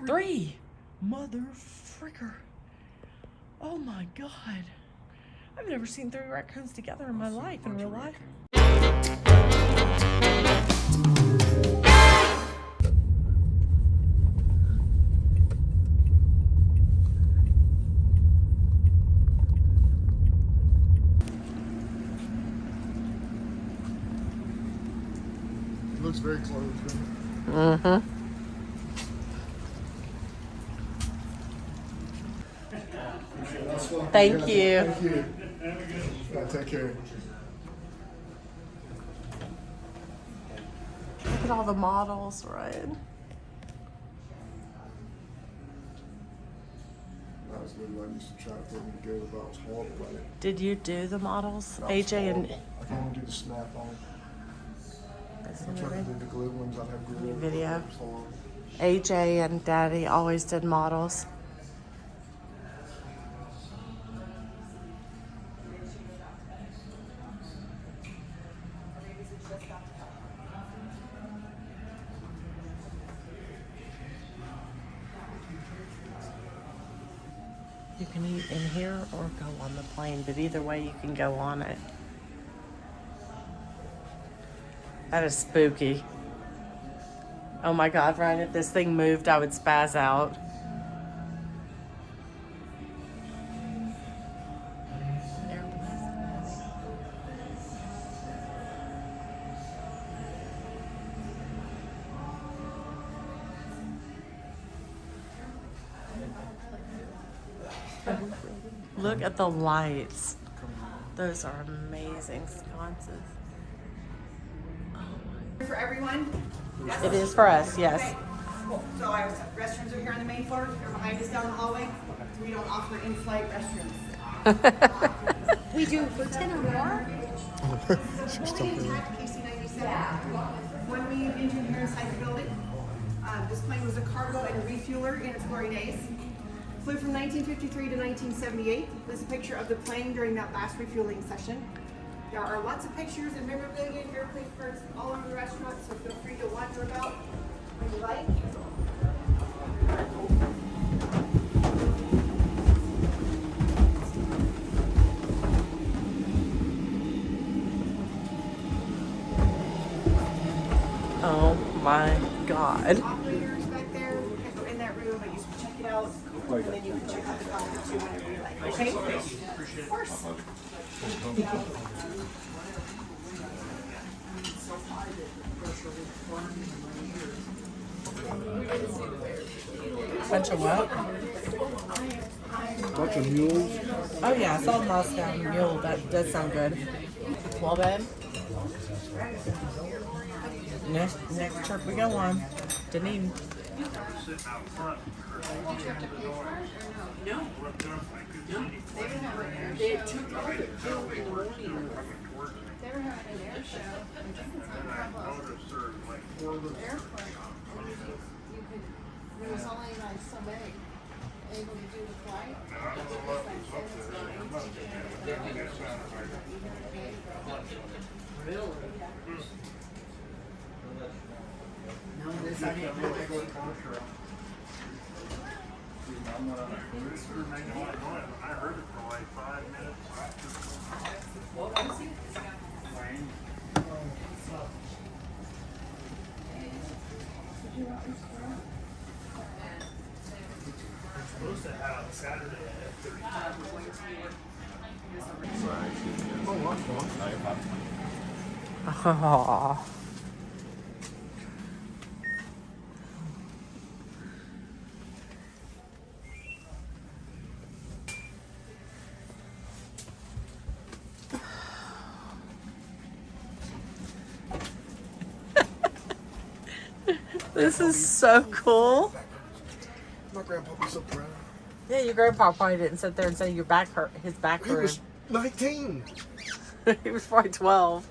3. Mother fricker. Oh my god. I've never seen 3 raccoons together in my life, in real life. It looks very close. Mm-hmm. Thank you. Thank you. Yeah, take care. Look at all the models, Ryan. That was literally I used to try to put me together, but I was horrible at it. Did you do the models? I was AJ and... horrible. I can only do the snap on. That's I tried to do the glue ones. I'd have glue. Video. It was horrible. AJ and Daddy always did models. You can eat in here or go on the plane, but either way you can go on it. That is spooky. Oh my god, Ryan, if this thing moved, I would spaz out. Look at the lights. Those are amazing sconces. For everyone? Yes. It is for us, yes. Okay. Cool. So our restrooms are here on the main floor. They're behind us down the hallway. We don't offer in-flight restrooms. We do for 10 or more. Only in type KC-97. One main engine here inside the building. This plane was a cargo and a refueler in its glory days. Flew from 1953 to 1978. This is a picture of the plane during that last refueling session. There are lots of pictures and memorabilia and airplane cards all over the restaurant, so feel free to wander about when you like. Oh my god. Operators back there, you can go in that room, but you can check it out, and then you can check out the cockpit too whenever you like. Okay? Of course. Bunch of what? Bunch of mules. Oh yeah, I saw Moscow Mule. That does sound good. Well, babe. Next trip we go on. Dunedin. It was only like so big. Able to do the flight. Really? No, this I didn't know. I heard it for like 5 minutes. What was it? Supposed to have Saturday at 3. Aww. This is so cool. My grandpa was so proud. Yeah, your grandpa probably didn't sit there and say your back hurt. His back He hurt. was 19. He was probably 12.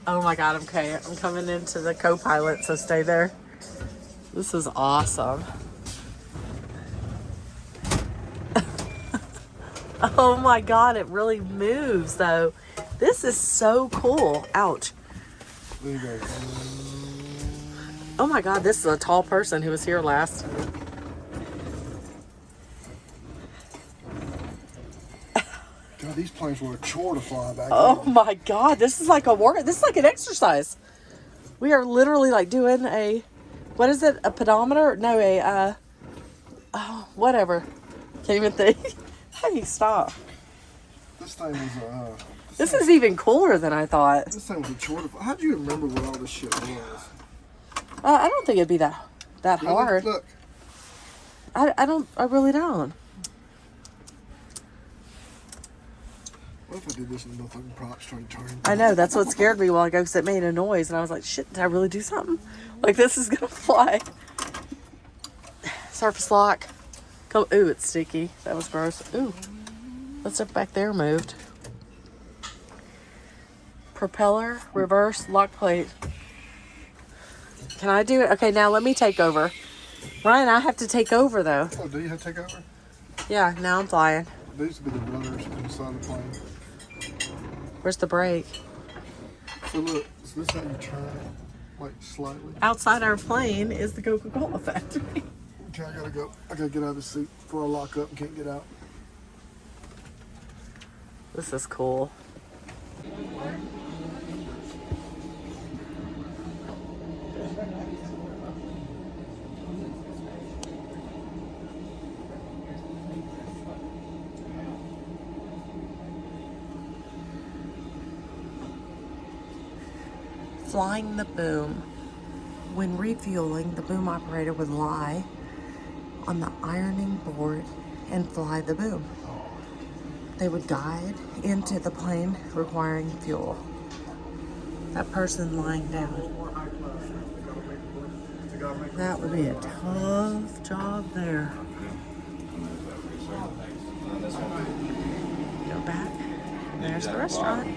Oh my god, okay. I'm coming into the co-pilot, so stay there. This is awesome. Oh my god, it really moves though. This is so cool. Ouch. There you go. Oh my God, this is a tall person who was here last. God, these planes were a chore to fly back Oh then. my God, this is like a work. This is like an exercise. We are literally like doing a, what is it? A pedometer? No, oh, whatever. Can't even think. Hey, stop. This thing was This is even cooler than I thought. this thing was a chore to fly. How'd you remember what all this shit was? I don't think it'd be that Really? hard. Look, I really don't. what if I did this and the fucking prop started turning? I know, that's what scared me a while ago because it made a noise and I was like, shit, did I really do something? Like this is gonna fly. Surface lock. Come, ooh, it's sticky. That was gross. Ooh, that stuff back there moved. Propeller, reverse, lock plate. Can I do it? Okay, now let me take over. Ryan, I have to take over though. Oh, do you have to take over? Yeah, now I'm flying. These would be the rudders inside the plane. Where's the brake? So look, is this how you turn it? Like slightly? Outside our plane is the Coca-Cola factory. Okay, I gotta go. I gotta get out of the seat before I lock up and can't get out. This is cool. Flying the boom. When refueling, the boom operator would lie on the ironing board and fly the boom. They would guide into the plane requiring fuel. That person lying down. That would be a tough job there. Go back. There's the restaurant.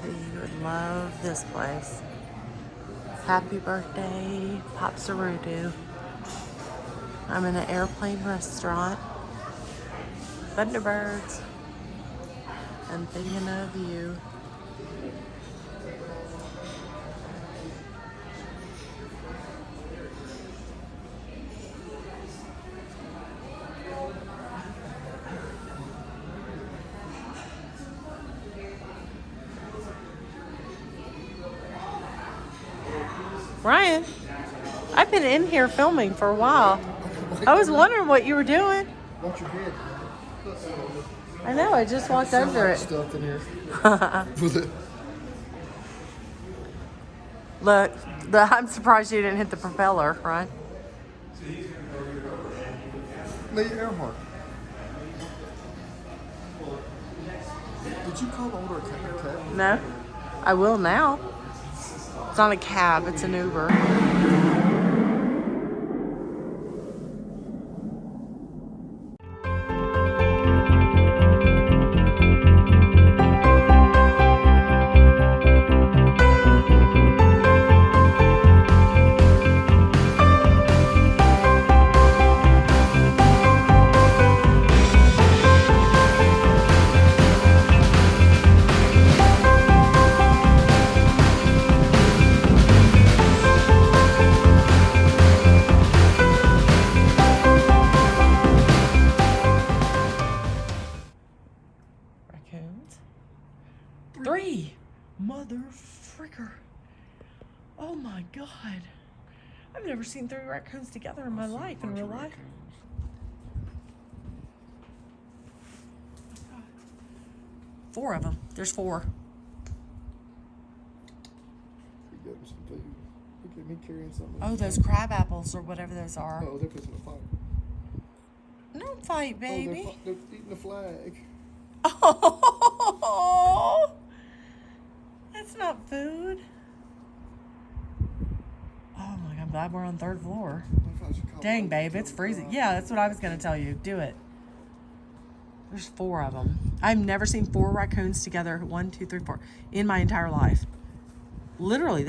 You would love this place. Happy birthday, Pop Sarudu. I'm in an airplane restaurant. Thunderbirds. I'm thinking of you. Ryan, I've been in here filming for a while. I was wondering what you were doing. Watch your head. I know, I just walked under it. Stuff in here. With it. Look, I'm surprised you didn't hit the propeller, right? Lee Earhart. Did you call the order a cab? No, I will now. It's not a cab, it's an Uber. Raccoons. 3. Mother fricker. Oh my God. I've never seen 3 raccoons together in my life, in real life. 4 of them. There's 4. You got some food. Look at me carrying something. Oh, those crab apples or whatever those are. Oh, they're pissing a fire. Don't fight, Oh, baby. they're eating the flag. Oh, that's not food. Oh my God, I'm glad we're on 3rd floor. Dang, babe, it's freezing. Yeah, that's what I was going to tell you. Do it. There's 4 of them. I've never seen 4 raccoons together. 1, 2, 3, 4 in my entire life. Literally,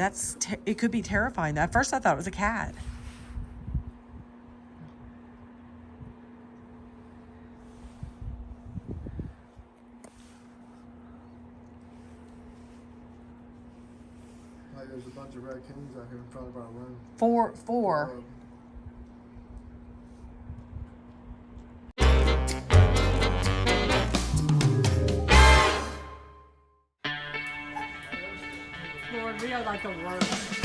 it could be terrifying. At first, I thought it was a cat. Like there's a bunch of raccoons out here in front of our room. Four. Lord, we are like the worst.